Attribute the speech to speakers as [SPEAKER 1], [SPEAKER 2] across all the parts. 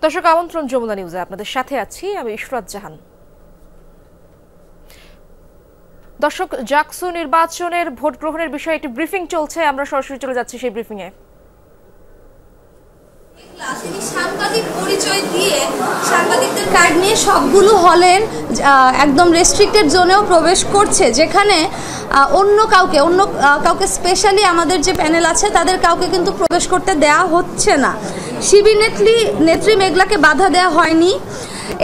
[SPEAKER 1] দর্শক আমন্ত্রণ যমুনা নিউজে আপনাদের সাথে আছি আমি ইশরাত জাহান। দর্শক, জাকসু নির্বাচনের ভোট গ্রহণের বিষয়ে একটি ব্রিফিং চলছে, আমরা সরাসরি চলে যাচ্ছি সেই ব্রিফিং এ।
[SPEAKER 2] তিনি সাংবাদিক পরিচয় দিয়ে সাংবাদিকদের কার্ড নিয়ে সবগুলো হলের একদম রেস্ট্রিক্টেড জোনেও প্রবেশ করছে, যেখানে অন্য কাউকে স্পেশালি আমাদের যে প্যানেল আছে তাদের কাউকে কিন্তু প্রবেশ করতে দেয়া হচ্ছে না। শিবির নেত্রী মেঘলাকে বাধা দেওয়া হয়নি।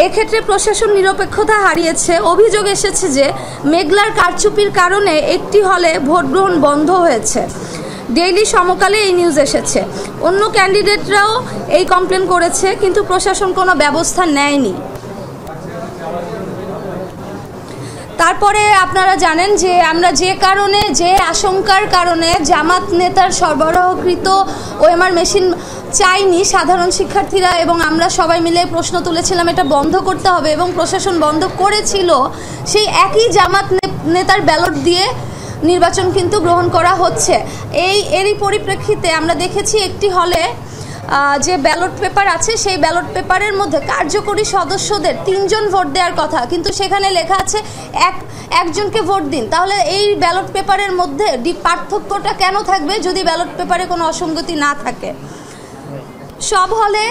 [SPEAKER 2] এক্ষেত্রে প্রশাসন নিরপেক্ষতা হারিয়েছে। অভিযোগ এসেছে যে মেঘলার কারচুপির কারণে একটি হলে ভোট গ্রহণ বন্ধ হয়েছে। ডেইলি সমকালে এই নিউজ এসেছে। অন্য ক্যান্ডিডেটরাও এই কমপ্লেন করেছে, কিন্তু প্রশাসন কোনো ব্যবস্থা নেয়নি। তারপরে আপনারা জানেন যে আমরা যে আশঙ্কার কারণে জামাত নেতার সরবরাহকৃত ওএমআর মেশিন চাইনি সাধারণ শিক্ষার্থীরা এবং আমরা সবাই মিলে প্রশ্ন তুলেছিলাম এটা বন্ধ করতে হবে এবং প্রশাসন বন্ধ করেছিল, সেই একই জামাত নেতার ব্যালট দিয়ে নির্বাচন কিন্তু গ্রহণ করা হচ্ছে। এরই পরিপ্রেক্ষিতে আমরা দেখেছি একটি হলে যে ব্যালট পেপার আছে সেই ব্যালট পেপারের মধ্যে কার্যকরী সদস্যদের 3 জন ভোট দেওয়ার কথা, কিন্তু সেখানে লেখা আছে একজনকে ভোট দিন। তাহলে এই ব্যালট পেপারের মধ্যে পার্থক্যটা কেন থাকবে যদি ব্যালট পেপারে কোনো অসঙ্গতি না থাকে? সব হলে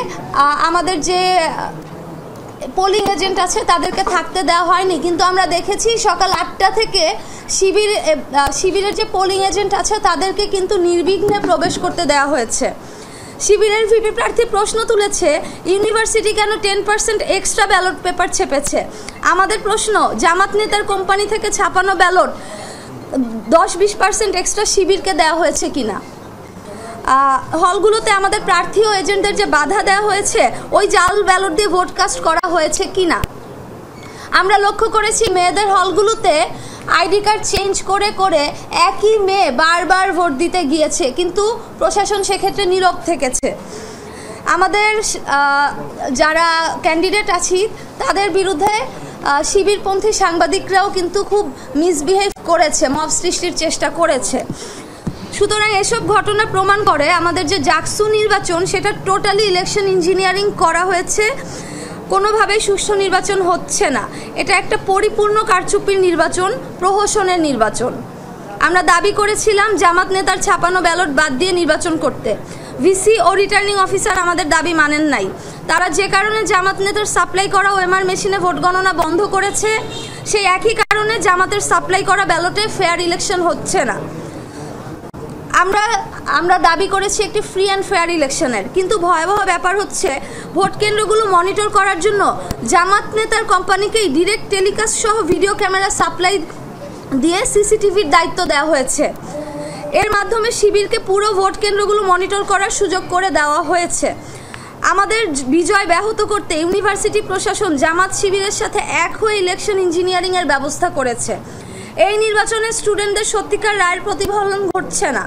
[SPEAKER 2] আমাদের যে পোলিং এজেন্ট আছে তাদেরকে থাকতে দেওয়া হয়নি, কিন্তু আমরা দেখেছি সকাল 8টা থেকে শিবিরের যে পোলিং এজেন্ট আছে তাদেরকে কিন্তু নির্বিঘ্নে প্রবেশ করতে দেওয়া হয়েছে। শিবিরের ভিপি প্রার্থী প্রশ্ন তুলেছে ইউনিভার্সিটি কেন 10% এক্সট্রা ব্যালট পেপার ছেপেছে। আমাদের প্রশ্ন, জামাত নেতার কোম্পানি থেকে ছাপানো ব্যালট 10-20% এক্সট্রা শিবিরকে দেওয়া হয়েছে কিনা। হলগুলোতে আমাদের প্রার্থী ও এজেন্টদের যে বাধা দেওয়া হয়েছে ওই জাল ব্যালট দিয়ে ভোট কাস্ট করা হয়েছে কিনা। আমরা লক্ষ্য করেছি মেয়েদের হলগুলোতে আইডি কার্ড চেঞ্জ করে করে একই মেয়ে বারবার ভোট দিতে গিয়েছে, কিন্তু প্রশাসন সেক্ষেত্রে নীরব থেকেছে। আমাদের যারা ক্যান্ডিডেট আছি তাদের বিরুদ্ধে শিবিরপন্থী সাংবাদিকরাও কিন্তু খুব মিসবিহেভ করেছে, মব সৃষ্টির চেষ্টা করেছে। সুতরাং এসব ঘটনা প্রমাণ করে আমাদের যে জাকসু নির্বাচন সেটা টোটালি ইলেকশন ইঞ্জিনিয়ারিং করা হয়েছে, কোনোভাবেই সুষ্ঠু নির্বাচন হচ্ছে না। এটা একটা পরিপূর্ণ কারচুপির নির্বাচন, প্রহসনের নির্বাচন। আমরা দাবি করেছিলাম জামাত নেতার ছাপানো ব্যালট বাদ দিয়ে নির্বাচন করতে। ভিসি ও রিটার্নিং অফিসার আমাদের দাবি মানেন নাই। তারা যে কারণে জামাত নেতার সাপ্লাই করা ওএমআর মেশিনে ভোট গণনা বন্ধ করেছে, সেই একই কারণে জামাতের সাপ্লাই করা ব্যালটে ফেয়ার ইলেকশন হচ্ছে না। আমরা দাবি করেছি একটি ফ্রি অ্যান্ড ফেয়ার ইলেকশনের, কিন্তু ভয়াবহ ব্যাপার হচ্ছে ভোট কেন্দ্রগুলো মনিটর করার জন্য জামাত নেতার কোম্পানিকেই ডিরেক্ট টেলিকাস্ট সহ ভিডিও ক্যামেরা সাপ্লাই দিয়ে সিসিটিভির দায়িত্ব দেওয়া হয়েছে। এর মাধ্যমে শিবিরকে পুরো ভোট কেন্দ্রগুলো মনিটর করার সুযোগ করে দেওয়া হয়েছে। আমাদের বিজয় ব্যাহত করতে ইউনিভার্সিটি প্রশাসন জামাত শিবিরের সাথে এক হয়ে ইলেকশন ইঞ্জিনিয়ারিংয়ের ব্যবস্থা করেছে। এই নির্বাচনে স্টুডেন্টদের সত্যিকার রায়ের প্রতিফলন ঘটছে না।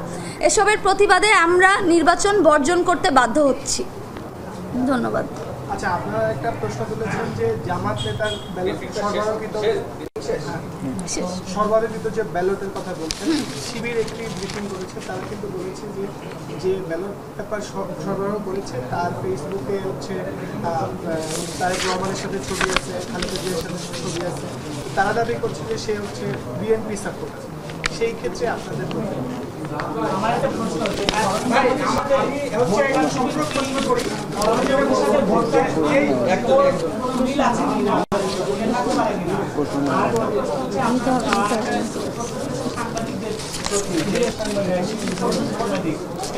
[SPEAKER 2] এসবের প্রতিবাদে আমরা নির্বাচন বর্জন করতে বাধ্য হচ্ছি। ধন্যবাদ।
[SPEAKER 3] আচ্ছা, আপনারা একটা প্রশ্ন তুলেছেন যে জামাত নেতার সরবরাহিত যে ব্যালটের কথা বলছেন, শিবির একটি ব্রিফিং করেছে, তারা কিন্তু বলেছে যে ব্যালট পেপার সরবরাহ করেছে তার ফেসবুকে হচ্ছে তারেক রহমানের সাথে ছবি আছে, খালেদা জিয়ার সাথে ছবি আছে। তারা দাবি করছে যে সে হচ্ছে বিএনপি সাপোর্টার। সেই ক্ষেত্রে আপনাদের আমার একটা প্রশ্ন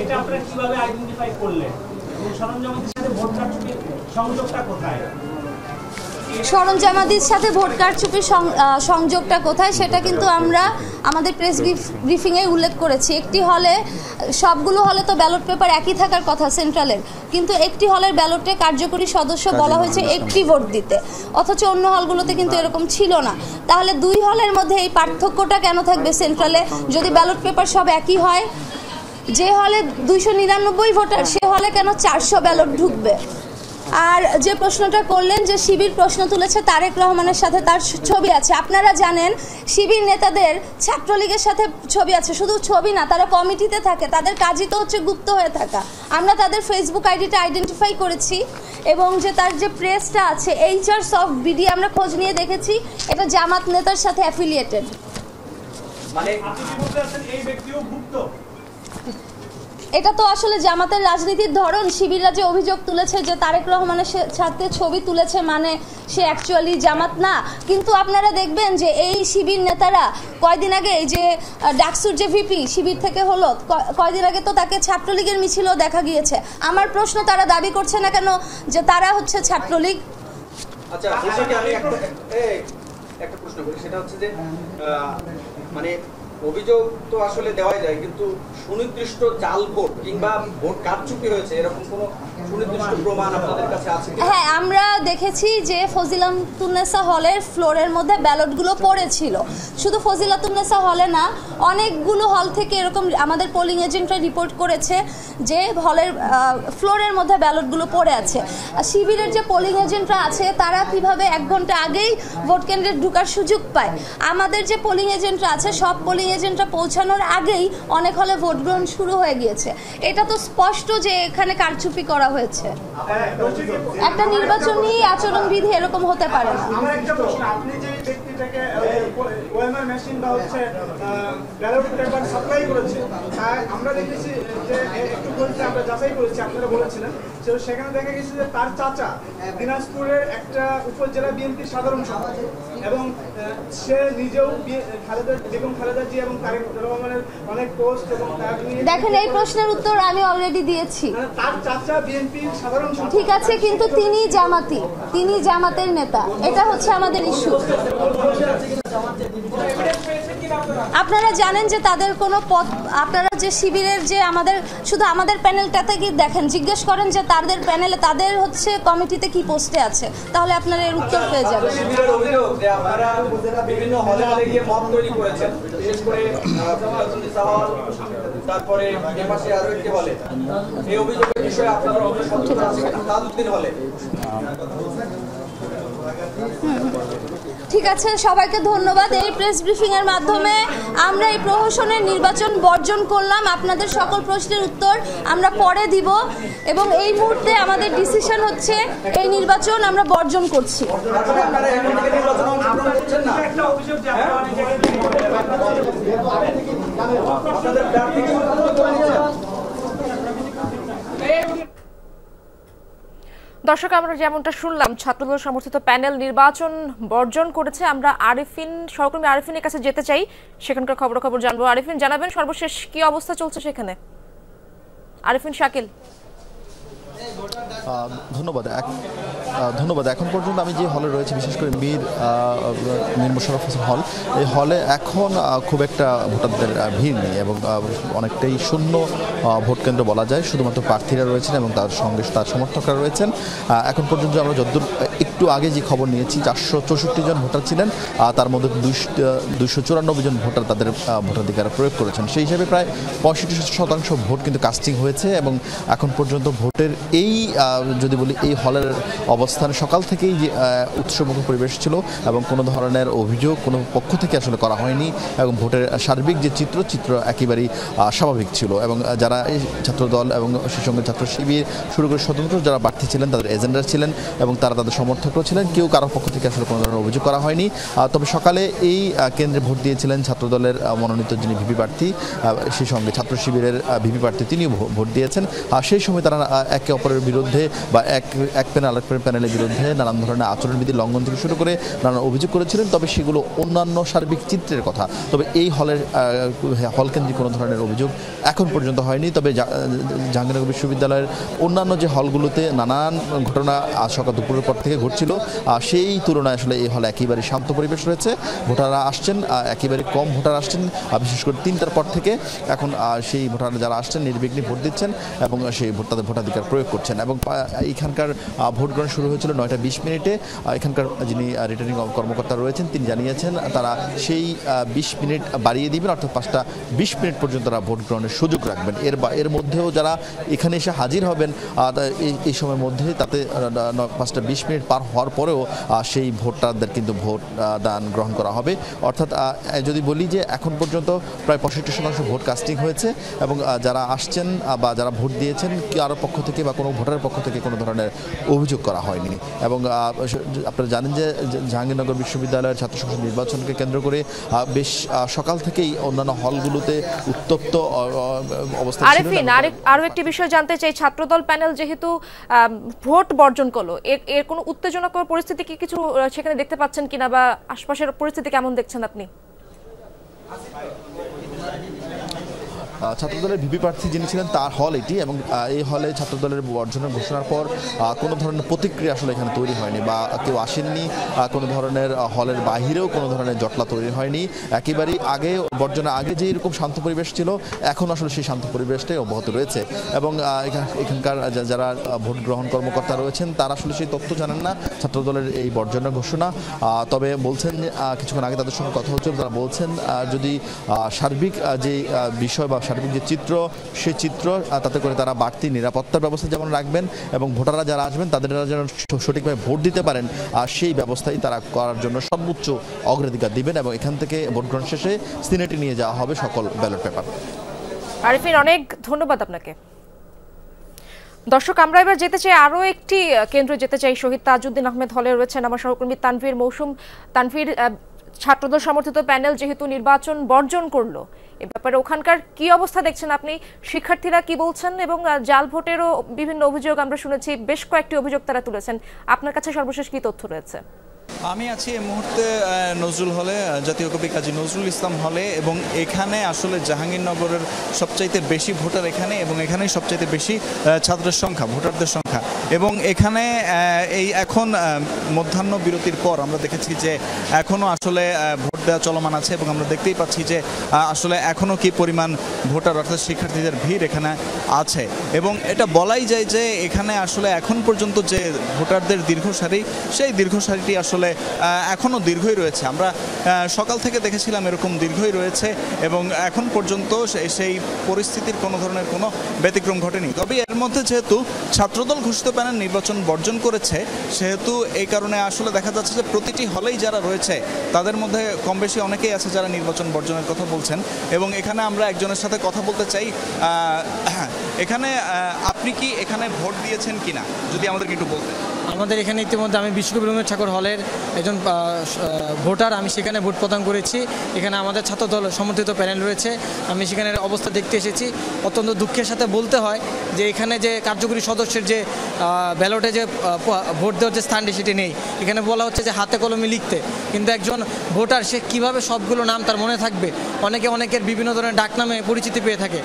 [SPEAKER 4] এটা আপনারা কিভাবে আইডেন্টিফাই করলেন? সরঞ্জামাদির সাথে ভোট কারচুপির সংযোগটা কোথায়?
[SPEAKER 2] সরঞ্জামাদির সাথে ভোট কারচুপির সংযোগটা কোথায় সেটা কিন্তু আমরা আমাদের প্রেস ব্রিফিংয়ে উল্লেখ করেছি। একটি হলে, সবগুলো হলে তো ব্যালট পেপার একই থাকার কথা সেন্ট্রালের, কিন্তু একটি হলের ব্যালটে কার্যকরী সদস্য বলা হয়েছে একটি ভোট দিতে, অথচ অন্য হলগুলোতে কিন্তু এরকম ছিল না। তাহলে দুই হলের মধ্যে এই পার্থক্যটা কেন থাকবে সেন্ট্রালে যদি ব্যালট পেপার সব একই হয়? যে হলে 299 ভোটার সে হলে কেন 400 ব্যালট ঢুকবে? আর যে প্রশ্নটা করলেন যে শিবির প্রশ্ন তুলেছে তারেক রহমানের সাথে তার ছবি আছে, আপনারা জানেন শিবির নেতাদের ছাত্রলীগের সাথে ছবি আছে। শুধু ছবি না, তারা কমিটিতে থাকে, তাদের কাজই তো হচ্ছে গুপ্ত হয়ে থাকা। আমরা তাদের ফেসবুক আইডিটা আইডেন্টিফাই করেছি এবং যে তার যে প্রেসটা আছে HR সফট বিডি আমরা খোঁজ নিয়ে দেখেছি এটা জামাত নেতার সাথে অ্যাফিলিয়েটেড।
[SPEAKER 4] মানে আপনি কি বলতে চাচ্ছেন এই ব্যক্তিও ভুক্ত?
[SPEAKER 2] এটা তো আসলে জামাতের রাজনীতির ধরন। শিবিররা যে অভিযোগ তুলেছে যে তারেক রহমানের সাথে ছবি তুলেছে মানে সে অ্যাকচুয়ালি জামাত না, কিন্তু আপনারা দেখবেন যে এই শিবির নেতারা কয়দিন আগে এই যে ডাকসুর যে ভিপি শিবির থেকে হলো, কয়দিন আগে তো তাকে ছাত্রলীগের মিছিলও দেখা গিয়েছে। আমার প্রশ্ন, তারা দাবি করছে না কেন যে তারা হচ্ছে ছাত্রলীগ?
[SPEAKER 5] আচ্ছা, আমি একটা প্রশ্ন করি, সেটা হচ্ছে যে মানে অভিযোগ তো আসলে দেওয়াই যায়, কিন্তু সুনির্দিষ্ট জাল ভোট কিংবা ভোট কারচুপি হয়েছে এরকম কোনো সুনির্দিষ্ট প্রমাণ আপনাদের কাছে আছে?
[SPEAKER 2] হ্যাঁ, আমরা দেখেছি যে ফজিলাতুন্নেসা হলের ফ্লোরের মধ্যে ব্যালটগুলো পড়েছিল। শুধু ফজিলাতুন্নেসা হলে না, অনেকগুলো হল থেকে এরকম আমাদের পোলিং এজেন্টরা রিপোর্ট করেছে যে হলের ফ্লোরের মধ্যে ব্যালটগুলো পড়ে আছে। শিবিরের যে পোলিং এজেন্টরা আছে তারা কিভাবে 1 ঘন্টা আগেই ভোট কেন্দ্রে ঢোকার সুযোগ পায়? আমাদের যে পোলিং এজেন্টরা আছে সব পোলিং এজেন্টরা পৌঁছানোর আগেই অনেক হলে ভোট গ্রহণ শুরু হয়ে গিয়েছে। এটা তো স্পষ্ট যে এখানে কারচুপি করা হয়েছে। একটা নির্বাচনী আচরণবিধি এরকম হতে পারে না।
[SPEAKER 3] আমার একটা প্রশ্ন, আপনি যে ব্যক্তিটাকে ওএমআর মেশিন বা হচ্ছে ব্যালট পেপার সাপ্লাই করেছে, আমরা দেখেছি যে একটু বলতে আমরা যাচাই করেছি, আপনারা বলেছিলেন যে সেখানে দেখা গেছে যে তার চাচা দিনাজপুরের একটা উপজেলা বিএনপির সাধারণ সম্পাদক, এবং সে নিজেও বেগম খালেদা জি এবং তারেক রহমানের অনেক পোস্ট এবং
[SPEAKER 2] দেখেন, এই প্রশ্নের উত্তর আমি অলরেডি দিয়েছি।
[SPEAKER 3] তার চাচা বিএনপির সাধারণ সম্পাদক,
[SPEAKER 2] ঠিক আছে, কিন্তু তিনি জামাতি, তিনি জামাতের নেতা, এটা হচ্ছে আমাদের ইস্যু। আপনারা জানেন যে তাদের কোনো পদ, আপনারা যে শিবিরের যে আমাদের শুধু আমাদের প্যানেলটাতে কি দেখেন, জিজ্ঞেস করেন যে তাদের প্যানেলে তাদের হচ্ছে কমিটিতে কি পোস্টে আছে, তাহলে আপনারা এর উত্তর পেয়ে যাবেন।
[SPEAKER 5] শিবিরের অভিযোগ যে আপনারা বিভিন্ন হলে হলে গিয়ে মত তৈরি করেছেন, বিশেষ করে তারপরে এর পাশে আরো একটি হলে, এই অভিযোগের বিষয়ে আপনাদের সতর্ক আছেন তাজউদ্দিন হলে?
[SPEAKER 2] ঠিক আছে, সবাইকে ধন্যবাদ। এই প্রেস ব্রিফিং এর মাধ্যমে আমরা এই প্রহসনের নির্বাচন বর্জন করলাম। আপনাদের সকল প্রশ্নের উত্তর আমরা পরে দিব, এবং এই মুহূর্তে আমাদের ডিসিশন হচ্ছে এই নির্বাচন আমরা বর্জন করছি।
[SPEAKER 5] আপনারা এখন থেকে নির্বাচনে অংশগ্রহণ করছেন না?
[SPEAKER 4] একটা অভিযোগ যে আপনারা
[SPEAKER 5] আপনাদের প্রার্থী কি করে নিচ্ছেন?
[SPEAKER 1] দর্শক, আমরা যেমনটা শুনলাম ছাত্রদল সমর্থিত প্যানেল নির্বাচন বর্জন করেছে। আমরা সহকর্মী আরিফিনের কাছে যেতে চাই, সেখানকার খবর জানবো। আরিফিন, জানাবেন সর্বশেষ কি অবস্থা চলছে সেখানে? আরিফিন শাকিল।
[SPEAKER 6] ধন্যবাদ। এখন পর্যন্ত আমি যে হলে রয়েছে, বিশেষ করে মীর মোশাররফ হোসেন হল, এই হলে এখন খুব একটা ভোটারদের ভিড় নেই এবং অনেকটাই শূন্য ভোট কেন্দ্র বলা যায়। শুধুমাত্র প্রার্থীরা রয়েছেন এবং তার সঙ্গে তার সমর্থকরা রয়েছেন। এখন পর্যন্ত আমরা যতদূর একটু আগে যে খবর নিয়েছি, 464 জন ভোটার ছিলেন, তার মধ্যে 294 জন ভোটার তাদের ভোটাধিকার প্রয়োগ করেছেন। সেই হিসাবে প্রায় 65% ভোট কিন্তু কাস্টিং হয়েছে এবং এখন পর্যন্ত ভোটের এই যদি বলি এই হলের অবস্থান সকাল থেকেই যে উৎসবমুখর পরিবেশ ছিল এবং কোনো ধরনের অভিযোগ কোনো পক্ষ থেকে আসলে করা হয়নি এবং ভোটের সার্বিক যে চিত্র একেবারেই স্বাভাবিক ছিল। এবং যারা এই ছাত্রদল এবং সেই সঙ্গে ছাত্র শিবির শুরু করে স্বতন্ত্র যারা প্রার্থী ছিলেন, তাদের এজেন্ডার ছিলেন এবং তারা তাদের সমর্থকও ছিলেন, কেউ কারো পক্ষ থেকে আসলে কোনো ধরনের অভিযোগ করা হয়নি। তবে সকালে এই কেন্দ্রে ভোট দিয়েছিলেন ছাত্রদলের মনোনীত যিনি ভিপি প্রার্থী, সেই সঙ্গে ছাত্র শিবিরের ভিপি প্রার্থী, তিনিও ভোট দিয়েছেন। সেই সময় তারা একে অপরের বিরুদ্ধে বা এক প্যানেল আরেক প্যানেলের বিরুদ্ধে নানান ধরনের আচরণবিধি লঙ্ঘন থেকে শুরু করে নানান অভিযোগ করেছিলেন। তবে সেগুলো অন্যান্য সার্বিক চিত্রের কথা। তবে এই হল কেন্দ্রিক কোনো ধরনের অভিযোগ এখন পর্যন্ত হয়নি। তবে জাহাঙ্গীরনগর বিশ্ববিদ্যালয়ের অন্যান্য যে হলগুলোতে নানান ঘটনা আজ সকাল দুপুরের পর থেকে ঘটছিল, সেই তুলনায় আসলে এই হলে একেবারে শান্ত পরিবেশ রয়েছে। ভোটাররা আসছেন, একেবারে কম ভোটার আসছেন, বিশেষ করে 3টার পর থেকে এখন সেই ভোটাররা যারা আসছেন নির্বিঘ্নে ভোট দিচ্ছেন এবং সেই তাদের ভোটাধিকার প্রয়োগ করছেন। এবং এইখানকার ভোট গ্রহণ শুরু শুরু হয়েছিল 9টা 20 মিনিটে। এখানকার যিনি রিটার্নিং কর্মকর্তা রয়েছেন তিনি জানিয়েছেন তারা সেই 20 মিনিট বাড়িয়ে দিবেন, অর্থাৎ 5টা 20 মিনিট পর্যন্ত তারা ভোট গ্রহণের সুযোগ রাখবেন। এর মধ্যেও যারা এখানে এসে হাজির হবেন এই সময়ের মধ্যে তাতে 5টা 20 মিনিট পার হওয়ার পরেও সেই ভোটারদের কিন্তু ভোট দান গ্রহণ করা হবে। অর্থাৎ যদি বলি যে এখন পর্যন্ত প্রায় 65% ভোট কাস্টিং হয়েছে এবং যারা আসছেন বা যারা ভোট দিয়েছেন কারোর পক্ষ থেকে বা কোনো ভোটারের পক্ষ থেকে কোনো ধরনের অভিযোগ করা হয়নি। এবং আপনারা জানেন যে জাহাঙ্গীরনগর বিশ্ববিদ্যালয়ের ছাত্র সংসদ নির্বাচনকে কেন্দ্র করে বেশ সকাল থেকেই অন্যান্য হলগুলোতে উত্তপ্ত অবস্থা ছিল।
[SPEAKER 1] আরিফিন, আরো একটি বিষয় জানতে চাই, ছাত্রদল প্যানেল যেহেতু ভোট বর্জন করলো, এর কোনো উত্তেজনাকর পরিস্থিতি কি কিছু সেখানে দেখতে পাচ্ছেন কিনা বা আশপাশের পরিস্থিতি কেমন দেখছেন আপনি?
[SPEAKER 6] ছাত্রদলের ভিপি প্রার্থী যিনি ছিলেন তার হল এটি, এবং এই হলে ছাত্রদলের বর্জনের ঘোষণার পর কোনো ধরনের প্রতিক্রিয়া আসলে এখানে তৈরি হয়নি বা কেউ আসেননি। কোনো ধরনের হলের বাহিরেও কোনো ধরনের জটলা তৈরি হয়নি। একেবারেই আগে বর্জনের আগে যে এরকম শান্ত পরিবেশ ছিল এখন আসলে সেই শান্ত পরিবেশটাই অব্যাহত রয়েছে। এবং এখানকার যারা ভোট গ্রহণ কর্মকর্তা রয়েছেন তারা আসলে সেই তথ্য জানেন না ছাত্রদলের এই বর্জনের ঘোষণা। তবে বলছেন কিছুক্ষণ আগে তাদের সঙ্গে কথা হচ্ছিল, তারা বলছেন যদি সার্বিক যে বিষয় বা সার্বিক যে চিত্র সেই চিত্র তাতে করে তারা বাড়তি নিরাপত্তার ব্যবস্থা যেমন রাখবেন এবং ভোটাররা যারা আসবেন তাদের যেন সঠিকভাবে ভোট দিতে পারেন সেই ব্যবস্থাই তারা করার জন্য সর্বোচ্চ অগ্রাধিকার দিবেন। এবং এখান থেকে ভোট গ্রহণ শেষে সিনেটে নিয়ে যাওয়া হবে সকল ব্যালট পেপার।
[SPEAKER 1] আরিফিন, অনেক ধন্যবাদ আপনাকে। দর্শক, আমরা এবার যেতে চাই আরও একটি কেন্দ্রে যেতে চাই। শহীদ তাজউদ্দিন আহমেদ হলে রয়েছেন আমার সহকর্মী তানভীর মৌসুম। তানভীর, ছাত্রদল সমর্থিত প্যানেল যেহেতু নির্বাচন বর্জন করলো, এ ব্যাপারে ওখানকার কি অবস্থা দেখছেন আপনি? শিক্ষার্থীরা কি বলছেন? এবং জাল ভোটেরও বিভিন্ন অভিযোগ আমরা শুনেছি, বেশ কয়েকটি অভিযোগ তারা তুলেছেন। আপনার কাছে সর্বশেষ কি তথ্য রয়েছে?
[SPEAKER 7] আমি আছি এই মুহূর্তে নজরুল হলে, জাতীয় কবি কাজী নজরুল ইসলাম হলে, এবং এখানে আসলে জাহাঙ্গীরনগরের সবচাইতে বেশি ভোটার এখানে, এবং এখানেই সবচাইতে বেশি ছাত্রের সংখ্যা, ভোটারদের সংখ্যা। এবং এখানে এই এখন মধ্যাহ্ন বিরতির পর আমরা দেখেছি যে এখনও আসলে ভোট দেওয়া চলমান আছে, এবং আমরা দেখতেই পাচ্ছি যে আসলে এখনও কি পরিমাণ ভোটার অর্থাৎ শিক্ষার্থীদের ভিড় এখানে আছে। এবং এটা বলাই যায় যে এখানে আসলে এখন পর্যন্ত যে ভোটারদের দীর্ঘ সারি, সেই দীর্ঘ সারিটি আসলে এখনও দীর্ঘই রয়েছে। আমরা সকাল থেকে দেখেছিলাম এরকম দীর্ঘই রয়েছে, এবং এখন পর্যন্ত সেই পরিস্থিতির কোনো ধরনের কোনো ব্যতিক্রম ঘটেনি। তবে এর মধ্যে যেহেতু ছাত্রদল ঘোষিত প্যানেল নির্বাচন বর্জন করেছে, সেহেতু এই কারণে আসলে দেখা যাচ্ছে যে প্রতিটি হলেই যারা রয়েছে তাদের মধ্যে কম বেশি অনেকেই আছে যারা নির্বাচন বর্জনের কথা বলছেন। এবং এখানে আমরা একজনের সাথে কথা বলতে চাই। এখানে আপনি কি এখানে ভোট দিয়েছেন কিনা যদি আমাদেরকে একটু বলতেন।
[SPEAKER 8] আমাদের এখানে ইতিমধ্যে আমি বিশ্বকবি রবীন্দ্রনাথ ঠাকুর হলের একজন ভোটার, আমি সেখানে ভোট প্রদান করেছি। এখানে আমাদের ছাত্রদল সমর্থিত প্যানেল রয়েছে, আমি সেখানে অবস্থা দেখতে এসেছি। অত্যন্ত দুঃখের সাথে বলতে হয় যে এখানে যে কার্যকরী সদস্যের যে ব্যালটে যে ভোট দেওয়ার যে স্থানটি সেটি নেই। এখানে বলা হচ্ছে যে হাতে কলমে লিখতে, কিন্তু একজন ভোটার সে কীভাবে সবগুলো নাম তার মনে থাকবে? অনেকের বিভিন্ন ধরনের ডাক নামে পরিচিতি পেয়ে থাকে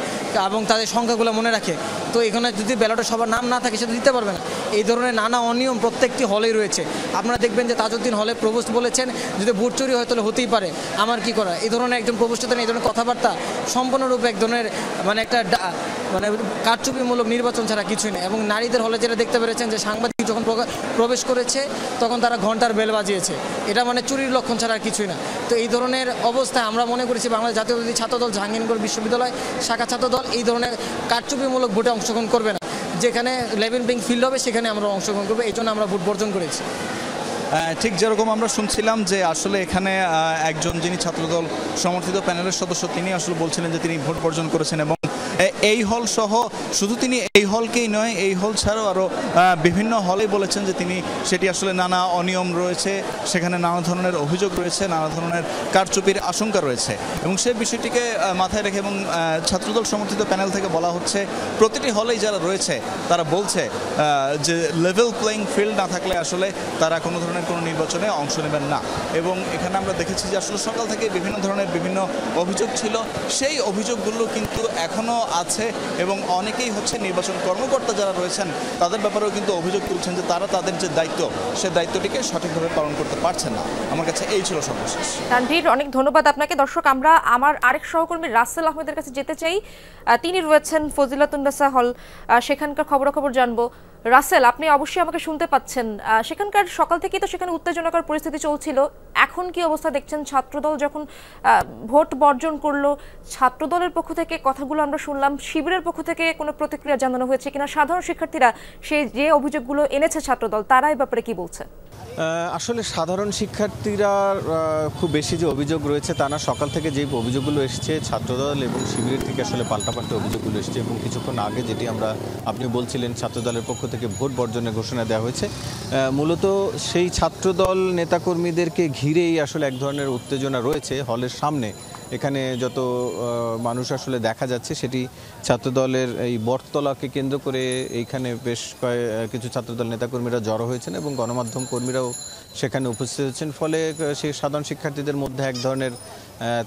[SPEAKER 8] এবং তাদের সংখ্যাগুলো মনে রাখে। তো এখানে যদি ব্যালটে সবার নাম না থাকে সেটা দিতে পারবে না। এই ধরনের নানা অনিয়ম প্রত্যেকটি হলেই রয়েছে। আপনারা দেখবেন যে তাজউদ্দিন হলে প্রভোস্ট বলেছেন যদি ভোট চুরি হয় তাহলে হতেই পারে, আমার কি করা? এই ধরনের একজন প্রভোস্টের এই ধরনের কথাবার্তা সম্পূর্ণরূপে এক ধরনের একটা কারচুপিমূলক নির্বাচন ছাড়া কিছুই নেই। এবং নারীদের হলে যেটা দেখতে পেরেছেন যে সাংবাদিক যখন প্রবেশ করেছে তখন তারা ঘন্টার বেল বাজিয়েছে, এটা চুরির লক্ষণ ছাড়া কিছুই না। তো এই ধরনের অবস্থায় আমরা মনে করেছি বাংলাদেশ জাতীয়তাবাদী ছাত্রদল জাহাঙ্গীরনগর বিশ্ববিদ্যালয় শাখা ছাত্রদল এই ধরনের কারচুপিমূলক ভোটে অংশগ্রহণ করবে না। যেখানে লেভেল প্লেইং ফিল্ড হবে সেখানে আমরা অংশগ্রহণ করবো, এই জন্য আমরা ভোট বর্জন করেছি।
[SPEAKER 7] ঠিক যেরকম আমরা শুনছিলাম যে আসলে এখানে একজন যিনি ছাত্রদল সমর্থিত প্যানেলের সদস্য তিনি আসলে বলছিলেন যে তিনি ভোট বর্জন করেছেন, এবং এই হল সহ শুধু তিনি এই হলকেই নয়, এই হল ছাড়াও আরও বিভিন্ন হলেই বলেছেন যে তিনি সেটি আসলে নানা অনিয়ম রয়েছে, সেখানে নানা ধরনের অভিযোগ রয়েছে, নানা ধরনের কারচুপির আশঙ্কা রয়েছে। এবং সেই বিষয়টিকে মাথায় রেখে এবং ছাত্রদল সমর্থিত প্যানেল থেকে বলা হচ্ছে প্রতিটি হলেই যারা রয়েছে তারা বলছে যে লেভেল প্লেইং ফিল্ড না থাকলে আসলে তারা কোনো ধরনের কোনো নির্বাচনে অংশ নেবেন না। এবং এখানে আমরা দেখেছি যে আসলে সকাল থেকে বিভিন্ন ধরনের বিভিন্ন অভিযোগ ছিল, সেই অভিযোগগুলো কিন্তু এখনও আছে, এবং অনেকেই হচ্ছে নির্বাচন কর্মকর্তা যারা রয়েছেন তাদের ব্যাপারেও কিন্তু অভিযোগ তুলছেন যে তারা তাদের যে দায়িত্ব সেই দায়িত্বটিকে সঠিকভাবে পালন করতে পারছেন না। আমার কাছে এই ছিল সর্বশেষ।
[SPEAKER 1] তানভীর, অনেক ধন্যবাদ আপনাকে। দর্শক, আমরা আমার আরেক সহকর্মী রাসেল আহমেদের কাছে যেতে চাই। তিনি রয়েছেন ফজিলাতুন্নেসা হল, সেখানকার খবরাখবর জানবো। রাসেল, আপনি অবশ্যই আমাকে শুনতে পাচ্ছেন। সেখানকার সকাল থেকেই তো সেখানে উত্তেজনাকর পরিস্থিতি চলছিল। এখন কি অবস্থা দেখছেন? ছাত্রদল যখন ভোট বর্জন করলো, ছাত্রদলের পক্ষ থেকে কথাগুলো আমরা শুনলাম, শিবিরের পক্ষ থেকে কোনো প্রতিক্রিয়া জানানো হয়েছে কিনা? সাধারণ শিক্ষার্থীরা সেই যে অভিযোগগুলো এনেছে ছাত্রদল, তারা এই ব্যাপারে কি বলছে?
[SPEAKER 7] আসলে সাধারণ শিক্ষার্থীরা খুব বেশি যে অভিযোগ রয়েছে তা না। সকাল থেকে যে অভিযোগগুলো এসছে ছাত্রদল এবং শিবিরের থেকে আসলে পাল্টাপাল্টা অভিযোগগুলো এসছে, এবং কিছুক্ষণ আগে যেটি আপনি বলছিলেন ছাত্রদলের পক্ষ থেকে ভোট বর্জনের ঘোষণা দেওয়া হয়েছে, মূলত সেই ছাত্রদল নেতাকর্মীদেরকে ঘিরেই আসলে এক ধরনের উত্তেজনা রয়েছে হলের সামনে। এখানে যত মানুষ আসলে দেখা যাচ্ছে সেটি ছাত্রদলের এই বটতলাকে কেন্দ্র করে এইখানে বেশ কিছু ছাত্রদল নেতাকর্মীরা জড়ো হয়েছেন এবং গণমাধ্যম কর্মীরাও সেখানে উপস্থিত হচ্ছেন। ফলে সেই সাধারণ শিক্ষার্থীদের মধ্যে এক ধরনের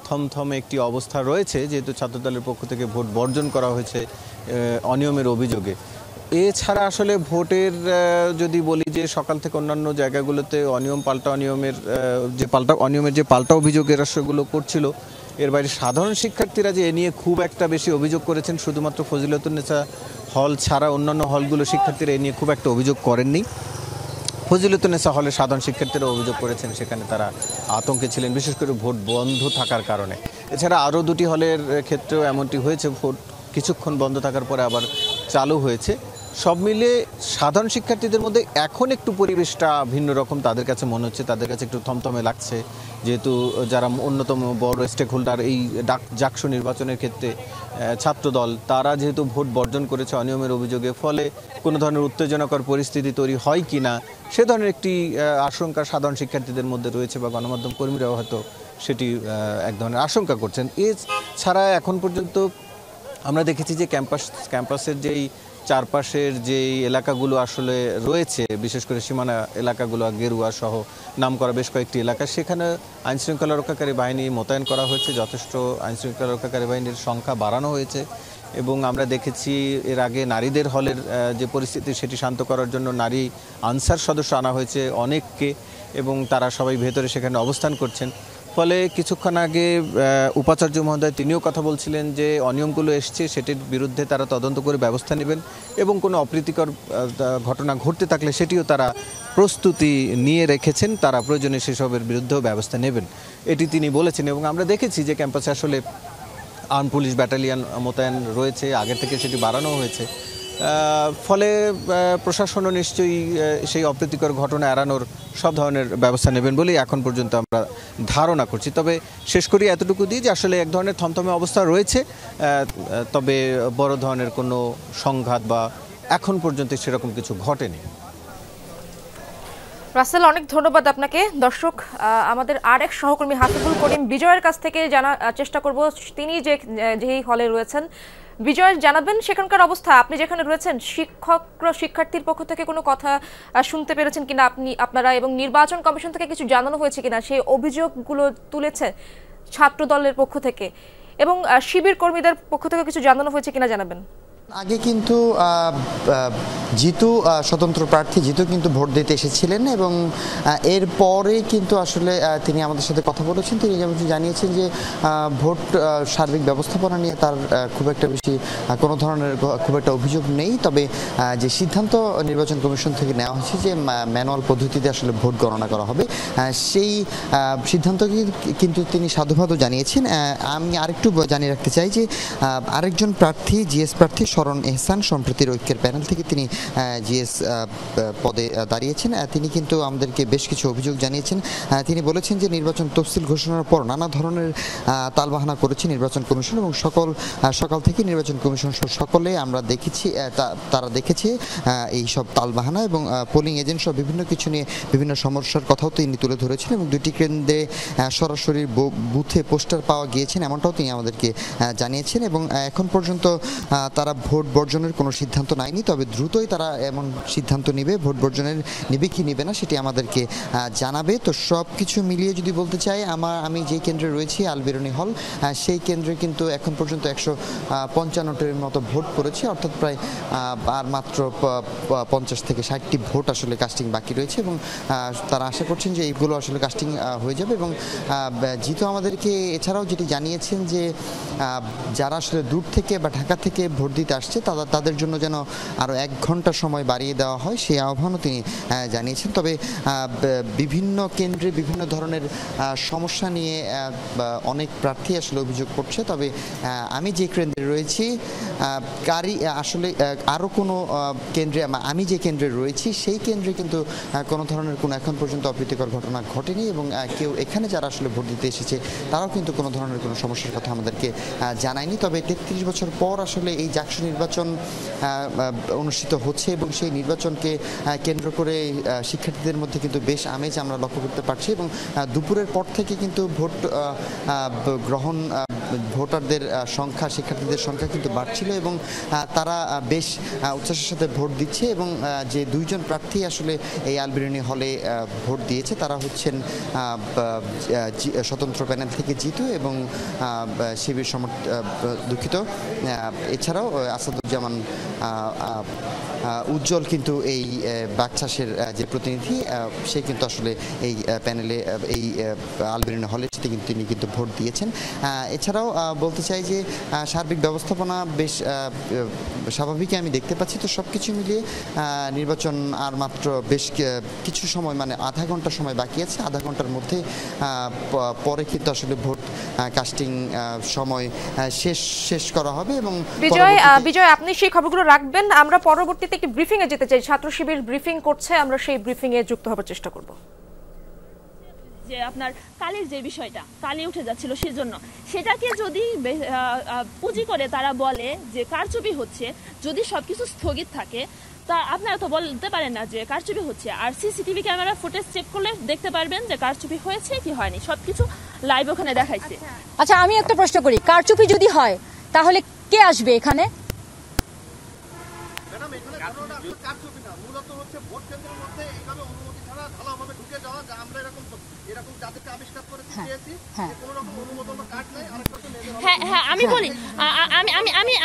[SPEAKER 7] থমথমে একটি অবস্থা রয়েছে, যেহেতু ছাত্রদলের পক্ষ থেকে ভোট বর্জন করা হয়েছে অনিয়মের অভিযোগে। এছাড়া আসলে ভোটের যদি বলি যে সকাল থেকে অন্যান্য জায়গাগুলোতে অনিয়মের যে পাল্টা অভিযোগের সেগুলো করছিল, এর বাইরে সাধারণ শিক্ষার্থীরা যে এ নিয়ে খুব একটা বেশি অভিযোগ করেছেন, শুধুমাত্র ফজিলতুন্নেসা হল ছাড়া অন্যান্য হলগুলো শিক্ষার্থীরা এ নিয়ে খুব একটা অভিযোগ করেননি। ফজিলতুন্নেসা হলের সাধারণ শিক্ষার্থীরা অভিযোগ করেছেন সেখানে তারা আতঙ্কে ছিলেন, বিশেষ করে ভোট বন্ধ থাকার কারণে। এছাড়া আরও দুটি হলের ক্ষেত্রেও এমনটি হয়েছে, ভোট কিছুক্ষণ বন্ধ থাকার পরে আবার চালু হয়েছে। সব মিলে সাধারণ শিক্ষার্থীদের মধ্যে এখন একটু পরিবেশটা ভিন্ন রকম তাদের কাছে মনে হচ্ছে, তাদের কাছে একটু থমথমে লাগছে, যেহেতু যারা অন্যতম বড় স্টেক হোল্ডার এই জাকসু নির্বাচনের ক্ষেত্রে ছাত্রদল, তারা যেহেতু ভোট বর্জন করেছে অনিয়মের অভিযোগে, ফলে কোনো ধরনের উত্তেজনাকর পরিস্থিতি তৈরি হয় কি না সে ধরনের একটি আশঙ্কা সাধারণ শিক্ষার্থীদের মধ্যে রয়েছে, বা গণমাধ্যম কর্মীরাও হয়তো সেটি এক ধরনের আশঙ্কা করছেন। এছাড়া এখন পর্যন্ত আমরা দেখেছি যে ক্যাম্পাসের যেই চারপাশের যেই এলাকাগুলো আসলে রয়েছে, বিশেষ করে সীমানা এলাকাগুলো, গেরুয়া সহ নাম করা বেশ কয়েকটি এলাকা, সেখানে আইনশৃঙ্খলা রক্ষাকারী বাহিনী মোতায়েন করা হয়েছে, যথেষ্ট আইনশৃঙ্খলা রক্ষাকারী বাহিনীর সংখ্যা বাড়ানো হয়েছে। এবং আমরা দেখেছি এর আগে নারীদের হলের যে পরিস্থিতি সেটি শান্ত করার জন্য নারী আনসার সদস্য আনা হয়েছে অনেককে, এবং তারা সবাই ভেতরে সেখানে অবস্থান করছেন। ফলে কিছুক্ষণ আগে উপাচার্য মহোদয় তিনিও কথা বলছিলেন যে অনিয়মগুলো এসছে সেটির বিরুদ্ধে তারা তদন্ত করে ব্যবস্থা নেবেন, এবং কোনো অপ্রীতিকর ঘটনা ঘটতে থাকলে সেটিও তারা প্রস্তুতি নিয়ে রেখেছেন, তারা প্রয়োজনে সেসবের বিরুদ্ধেও ব্যবস্থা নেবেন, এটি তিনি বলেছেন। এবং আমরা দেখেছি যে ক্যাম্পাসে আসলে আর্ম পুলিশ ব্যাটালিয়ন মোতায়েন রয়েছে, আগের থেকে সেটি বাড়ানো হয়েছে। ফলে প্রশাসনও নিশ্চয়ই সেই অপ্রীতিকর ঘটনা এড়ানোর সব ধরনের ব্যবস্থা নেবেন বলেই এখন পর্যন্ত আমরা ধারণা করছি। তবে শেষ করি এতটুকু দিয়ে যে আসলে এক ধরনের থমথমে অবস্থা রয়েছে, তবে বড় ধরনের কোনো সংঘাত বা এখন পর্যন্ত সেরকম কিছু ঘটেনি।
[SPEAKER 1] রাসেল, অনেক ধন্যবাদ আপনাকে। দর্শক, আমাদের আরেক সহকর্মী হাফিজুল করিম বিজয়ের কাছ থেকে জানার চেষ্টা করব, তিনি যেই হলে রয়েছেন। বিজয়, জানাবেন সেখানকার অবস্থা, আপনি যেখানে রয়েছেন শিক্ষার্থীর পক্ষ থেকে কোনো কথা শুনতে পেরেছেন কিনা আপনারা, এবং নির্বাচন কমিশন থেকে কিছু জানানো হয়েছে কিনা, সেই অভিযোগগুলো তুলেছে ছাত্র দলের পক্ষ থেকে, এবং শিবির কর্মীদের পক্ষ থেকে কিছু জানানো হয়েছে কিনা জানাবেন।
[SPEAKER 9] আগে কিন্তু জিতু স্বতন্ত্র প্রার্থী জিতু কিন্তু ভোট দিতে এসেছিলেন, এবং এরপরে কিন্তু আসলে তিনি আমাদের সাথে কথা বলেছেন। তিনি যেমন জানিয়েছেন যে ভোট সার্বিক ব্যবস্থাপনা নিয়ে তার খুব একটা বেশি কোনো ধরনের খুব একটা অভিযোগ নেই, তবে যে সিদ্ধান্ত নির্বাচন কমিশন থেকে নেওয়া হয়েছে যে ম্যানুয়াল পদ্ধতিতে আসলে ভোট গণনা করা হবে, সেই সিদ্ধান্ত কিন্তু তিনি সাধুবাদও জানিয়েছেন। আমি আরেকটু জানিয়ে রাখতে চাই যে আরেকজন প্রার্থী জিএস প্রার্থী শরণ এহসান সম্প্রীতির ঐক্যের প্যানেল থেকে তিনি জিএস পদে দাঁড়িয়েছেন। তিনি কিন্তু আমাদেরকে বেশ কিছু অভিযোগ জানিয়েছেন। তিনি বলেছেন যে নির্বাচন তফসিল ঘোষণার পর নানা ধরনের তালবাহানা করেছে নির্বাচন কমিশন, এবং সকাল থেকে নির্বাচন কমিশন সকলে আমরা দেখেছি, তারা দেখেছে এই সব তালবাহানা, এবং পোলিং এজেন্ট সহ বিভিন্ন কিছু নিয়ে বিভিন্ন সমস্যার কথাও তিনি তুলে ধরেছেন, এবং দুটি কেন্দ্রে সরাসরি বুথে পোস্টার পাওয়া গিয়েছেন এমনটাও তিনি আমাদেরকে জানিয়েছেন। এবং এখন পর্যন্ত তারা ভোট বর্জনের কোনো সিদ্ধান্ত নেয়নি, তবে দ্রুতই তারা এমন সিদ্ধান্ত নেবে, ভোট বর্জনের নেবে কি নেবে না সেটি আমাদেরকে জানাবে। তো সব কিছু মিলিয়ে যদি বলতে চাই, আমি যে কেন্দ্রে রয়েছি আলবেরনি হল, সেই কেন্দ্রে কিন্তু এখন পর্যন্ত 155টির মতো ভোট পড়েছে, অর্থাৎ প্রায় আর মাত্র 50 থেকে 60টি ভোট আসলে কাস্টিং বাকি রয়েছে, এবং তারা আশা করছেন যে এইগুলো আসলে কাস্টিং হয়ে যাবে। এবং জিতু আমাদেরকে এছাড়াও যেটি জানিয়েছেন যে যারা আসলে দূর থেকে বা ঢাকা থেকে ভোট দিতে আসছে তাদের জন্য যেন আরও 1 ঘন্টা সময় বাড়িয়ে দেওয়া হয় সেই আহ্বানও তিনি জানিয়েছেন। তবে বিভিন্ন কেন্দ্রে বিভিন্ন ধরনের সমস্যা নিয়ে অনেক প্রার্থী আসলে অভিযোগ করছে। তবে আমি যে কেন্দ্রে রয়েছি আসলে আরও কোনো কেন্দ্রে আমি যে কেন্দ্রে রয়েছি সেই কেন্দ্রে কিন্তু কোনো ধরনের কোনো এখন পর্যন্ত অপ্রীতিকর ঘটনা ঘটেনি এবং কেউ এখানে যারা আসলে ভোট দিতে এসেছে তারাও কিন্তু কোনো ধরনের কোনো সমস্যার কথা আমাদেরকে জানায়নি। তবে 33 বছর পর আসলে এই জাকসু নির্বাচন অনুষ্ঠিত হচ্ছে এবং সেই নির্বাচনকে কেন্দ্র করে শিক্ষার্থীদের মধ্যে কিন্তু বেশ আমেজ আমরা লক্ষ্য করতে পারছি এবং দুপুরের পর থেকে কিন্তু ভোট গ্রহণ ভোটারদের সংখ্যা শিক্ষার্থীদের সংখ্যা কিন্তু বাড়ছিল এবং তারা বেশ উচ্ছ্বাসের সাথে ভোট দিচ্ছে এবং যে 2 জন প্রার্থী আসলে এই আলবেরুনি হলে ভোট দিয়েছে তারা হচ্ছেন স্বতন্ত্র প্যানেল থেকে জিতু এবং শিবির দুঃখিত এছাড়াও আসাদুজ্জামান উজ্জ্বল কিন্তু এই বাকচাষের যে প্রতিনিধি সে কিন্তু আসলে এই প্যানেলে এই আলবেরুনি হলে তিনি কিন্তু ভোট দিয়েছেন। এছাড়াও বলতে চাই যে সার্বিক ব্যবস্থাপনা বেশ স্বাভাবিকই আমি দেখতে পাচ্ছি। তো সব কিছু মিলিয়ে নির্বাচন আর মাত্র বেশ কিছু সময় মানে আধা ঘন্টা সময় বাকি আছে। আধা ঘন্টার মধ্যে পরে কিন্তু আসলে ভোট কাস্টিং সময় শেষ করা হবে এবং
[SPEAKER 1] বিজয় আপনি সেই খবরগুলো রাখবেন। আমরা পরবর্তীতে একটি ব্রিফিং এ যেতে চাই। ছাত্র শিবির ব্রিফিং করছে, আমরা সেই ব্রিফিং এ যুক্ত হওয়ার চেষ্টা করব।
[SPEAKER 10] যে আপনার কালির যে বিষয়টা কালি উঠে যাচ্ছিল সেজন্য সেটাকে যদি পুঁজি করে তারা বলে যে কারচুপি হচ্ছে, যদি সবকিছু স্থগিত থাকে তা আপনারা তো বলতে পারেন না যে কারচুপি হচ্ছে। আর সিসিটিভি ক্যামেরা ফুটেজ চেক করলে দেখতে পারবেন যে কারচুপি হয়েছে কি হয়নি, সবকিছু লাইভ ওখানে দেখাইছে।
[SPEAKER 11] আচ্ছা আমি একটা প্রশ্ন করি, কারচুপি যদি হয় তাহলে কে আসবে এখানে?
[SPEAKER 10] আমি বলি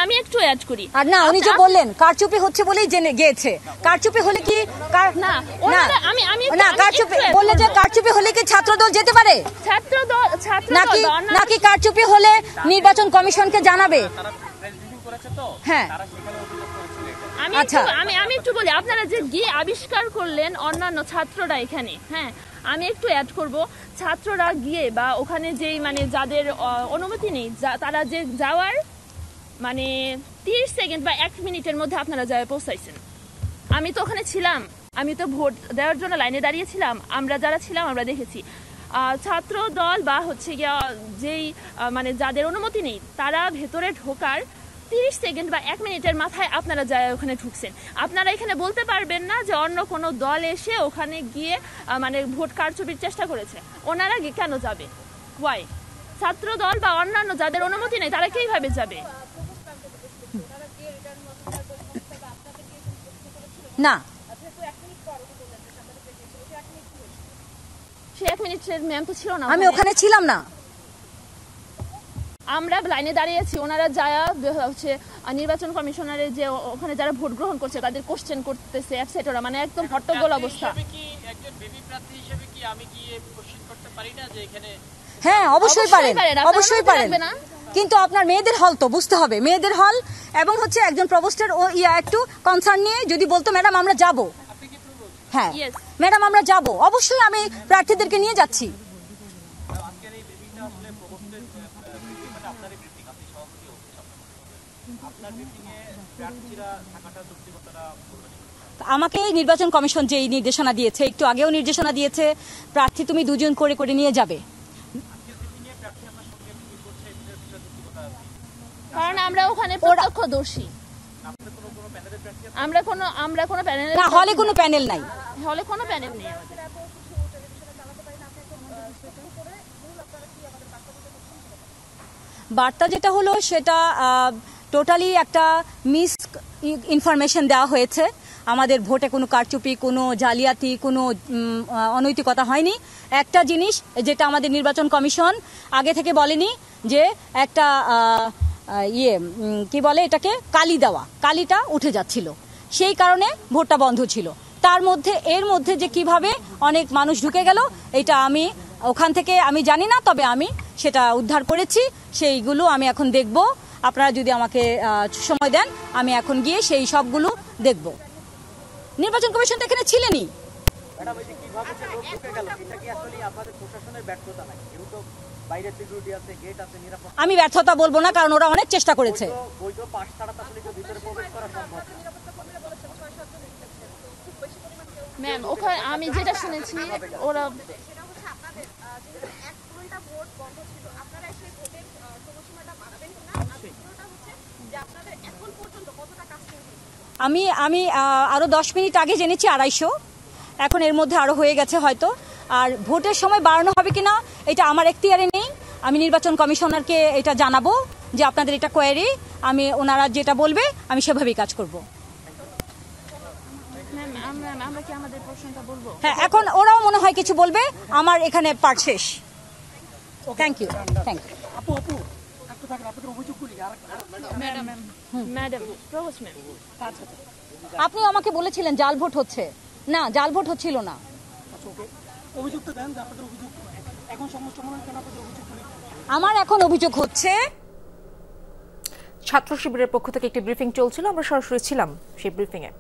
[SPEAKER 10] আমি একটু অ্যাড করি।
[SPEAKER 11] আর না উনি যে বললেন কারচুপি হচ্ছে বলেই জেনে গিয়েছে, কারচুপি হলে কি
[SPEAKER 10] না
[SPEAKER 11] কারচুপি বললে যে কারচুপি হলে কি ছাত্রদল যেতে পারে? নাকি কারচুপি হলে নির্বাচন কমিশনকে জানাবে? হ্যাঁ
[SPEAKER 10] আমি একটু বলি, আপনারা যে গিয়ে আবিষ্কার করলেন অন্যান্য ছাত্ররা এখানে, হ্যাঁ আমি একটু অ্যাড করব, ছাত্ররা গিয়ে বা ওখানে যেই মানে যাদের অনুমতি নেই তারা যে যাওয়ার মানে 30 সেকেন্ড বা 1 মিনিটের মধ্যে আপনারা যায় পৌঁছাইছেন। আমি তো ওখানে ছিলাম, আমি তো ভোট দেওয়ার জন্য লাইনে দাঁড়িয়েছিলাম। আমরা যারা ছিলাম আমরা দেখেছি ছাত্র দল বা হচ্ছে গিয়া যেই মানে যাদের অনুমতি নেই তারা ভেতরে ঢোকার 30 সেকেন্ড বা 1 মিনিটের মাথায় আপনারা যায় ওখানে ঢুকছেন। আপনারা এখানে বলতে পারবেন না যে অন্য কোনো দল এসে ওখানে গিয়ে মানে ভোট কারচুপির চেষ্টা করেছে। ওনারা কেন যাবে? ওয়াই? ছাত্র দল বা অন্যান্য যাদের অনুমতি নেই তারা কিভাবে যাবে?
[SPEAKER 11] না
[SPEAKER 10] সে 1 মিনিটের ম্যাম তো ছিল না,
[SPEAKER 11] আমি ওখানে ছিলাম না।
[SPEAKER 10] আমরা লাইনে দাঁড়িয়েছি, ওনারা যায় হচ্ছে নির্বাচন কমিশনারের যে ওখানে যারা ভোট গ্রহণ করছে তাদের কোশ্চেন করতেছে এটসেটরা, মানে একদম হট্টগোল অবস্থা।
[SPEAKER 11] হ্যাঁ অবশ্যই পারেন, অবশ্যই পারেন, কিন্তু আপনার মেয়েদের হল তো বুঝতে হবে, মেয়েদের হল এবং হচ্ছে একজন প্রভোস্টের একটু কনসার্ন নিয়ে যদি বলতো ম্যাডাম আমরা যাব, হ্যাঁ ম্যাডাম আমরা যাব, অবশ্যই আমি প্রার্থীদেরকে নিয়ে যাচ্ছি। আমাকে নির্বাচন কমিশন যে নির্দেশনা দিয়েছে, একটু আগেও নির্দেশনা দিয়েছে প্রার্থী তুমি 2 জন করে নিয়ে যাবে,
[SPEAKER 10] কারণ আমরা ওখানে প্রত্যক্ষদর্শী। আমরা কোনো প্যানেল
[SPEAKER 11] না, হলে কোনো প্যানেল নাই,
[SPEAKER 10] হলে কোনো প্যানেল নেই।
[SPEAKER 11] বার্তা যেটা হলো সেটা টোটালি একটা মিস ইনফরমেশন দেওয়া হয়েছে। আমাদের ভোটে কোনো কারচুপি, কোনো জালিয়াতি, কোনো অনৈতিকতা হয়নি। একটা জিনিস যেটা আমাদের নির্বাচন কমিশন আগে থেকে বলেনি যে একটা কি বলে এটাকে কালি দেওয়া, কালিটা উঠে যাচ্ছিল, সেই কারণে ভোটটা বন্ধ ছিল। এর মধ্যে যে কিভাবে অনেক মানুষ ঢুকে গেল এটা আমি ওখান থেকে আমি জানি না, তবে আমি সেটা উদ্ধার করেছি, সেইগুলো আমি এখন দেখব। আপনারা যদি আমাকে সময় দেন আমি এখন গিয়ে সেই সবগুলো দেখব। নির্বাচন কমিশন তো এখানে ছিলেনই। আমি ব্যর্থতা বলবো না, কারণ ওরা অনেক চেষ্টা করেছে।
[SPEAKER 10] ম্যাম ওখানে আমি যেটা শুনেছি ওরা
[SPEAKER 11] আমি আরো 10 মিনিট আগে জেনেছি 250, এখন এর মধ্যে আরো হয়ে গেছে হয়তো। আর ভোটের সময় বাড়ানো হবে কিনা এটা আমার এখতিয়ারে নেই, আমি নির্বাচন কমিশনারকে এটা জানাবো যে আপনাদের এটা কোয়েরি, আমি ওনারা যেটা বলবে আমি সেভাবেই কাজ করব।
[SPEAKER 10] আমরা কি আমাদের প্রশ্নটা বলবো?
[SPEAKER 11] হ্যাঁ, এখন ওরাও মনে হয় কিছু বলবে, আমার এখানে পার্ট শেষ। Thank you. আপনি আমাকে বলেছিলেন জাল ভোট হচ্ছে না, জাল ভোট হচ্ছিল না। আমার এখন অভিযোগ হচ্ছে
[SPEAKER 1] ছাত্র শিবিরের পক্ষ থেকে একটি ব্রিফিং চলছিল, আমরা সরাসরি ছিলাম সেই ব্রিফিংয়ে।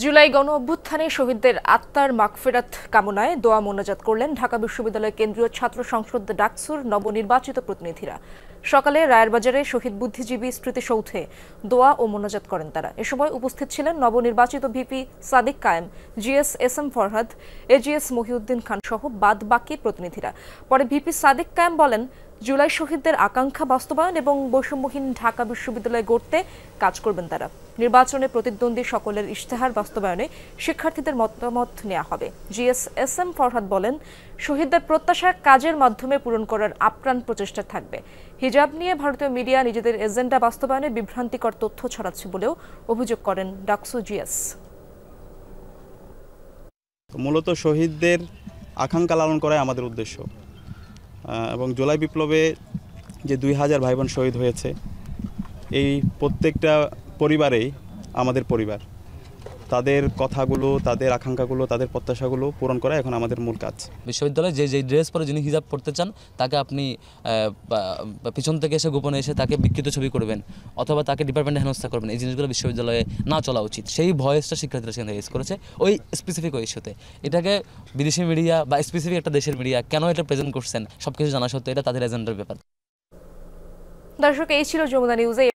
[SPEAKER 1] জুলাই গণ অভ্যুত্থানে শহীদদের আত্মার মাগফিরাত কামনায় দোয়া মোনাজাত করলেন ঢাকা বিশ্ববিদ্যালয় কেন্দ্রীয় ছাত্র সংসদ ডাকসুর নবনির্বাচিত প্রতিনিধিরা। সকালে রায়েরবাজারে শহীদ বুদ্ধিজীবী স্মৃতিসৌধে দোয়া ও মোনাজাত করেন তারা। এ সময় উপস্থিত ছিলেন নবনির্বাচিত VP Sadik Kayem, GS S M Farhad, AGS Mohiuddin Khan সহ বাদ বাকি প্রতিনিধিরা। পরে ভিপি সাদিক কায়েম বলেন, জুলাই শহীদদের আকাঙ্ক্ষা বাস্তবায়ন এবং বৈষম্যহীন ঢাকা বিশ্ববিদ্যালয় গড়তে কাজ করবেন তারা। নির্বাচনে প্রতিদ্বন্দ্বী সকলের ইশতেহার বাস্তবায়নে শিক্ষার্থীদের মতামত নেওয়া হবে। জিএস এস এম ফরহাদ বলেন, শহীদদের প্রত্যাশা কাজের মাধ্যমে পূরণ করার আপ্রাণ প্রচেষ্টা থাকবে। হিজাব নিয়ে ভারতীয় মিডিয়া নিজেদের এজেন্ডা বাস্তবায়নে বিভ্রান্তিকর তথ্য ছড়াচ্ছে বলেও অভিযোগ করেন ডাকসু জিএস।
[SPEAKER 12] মূলত শহীদদের আকাঙ্ক্ষা লালন করাই আমাদের উদ্দেশ্য, এবং জুলাই বিপ্লবে যে 2000 ভাই বোন শহীদ হয়েছে, এই প্রত্যেকটা পরিবারেই আমাদের পরিবার। তাদের কথাগুলো, তাদের আকাঙ্ক্ষাগুলো, তাদের প্রত্যাশাগুলো পূরণ করা এখন আমাদের মূল কাজ।
[SPEAKER 13] বিশ্ববিদ্যালয়ে যে ড্রেস পরে যিনি হিজাব পড়তে চান তাকে আপনি পিছন থেকে এসে গোপনে এসে তাকে বিকৃত ছবি করবেন অথবা তাকে ডিপার্টমেন্টে হেনস্থা করবেন, এই জিনিসগুলো বিশ্ববিদ্যালয়ে না চলা উচিত। সেই ভয়েসটা শিক্ষার্থীরা সেখানে রেজ করেছে ওই স্পেসিফিক ওই ইস্যুতে। এটাকে বিদেশি মিডিয়া বা স্পেসিফিক একটা দেশের মিডিয়া কেন এটা প্রেজেন্ট করছেন সব কিছু জানা সত্ত্বেও এটা তাদের এজেন্ডার ব্যাপার।
[SPEAKER 1] দর্শক, এই ছিল যমুনা নিউজে।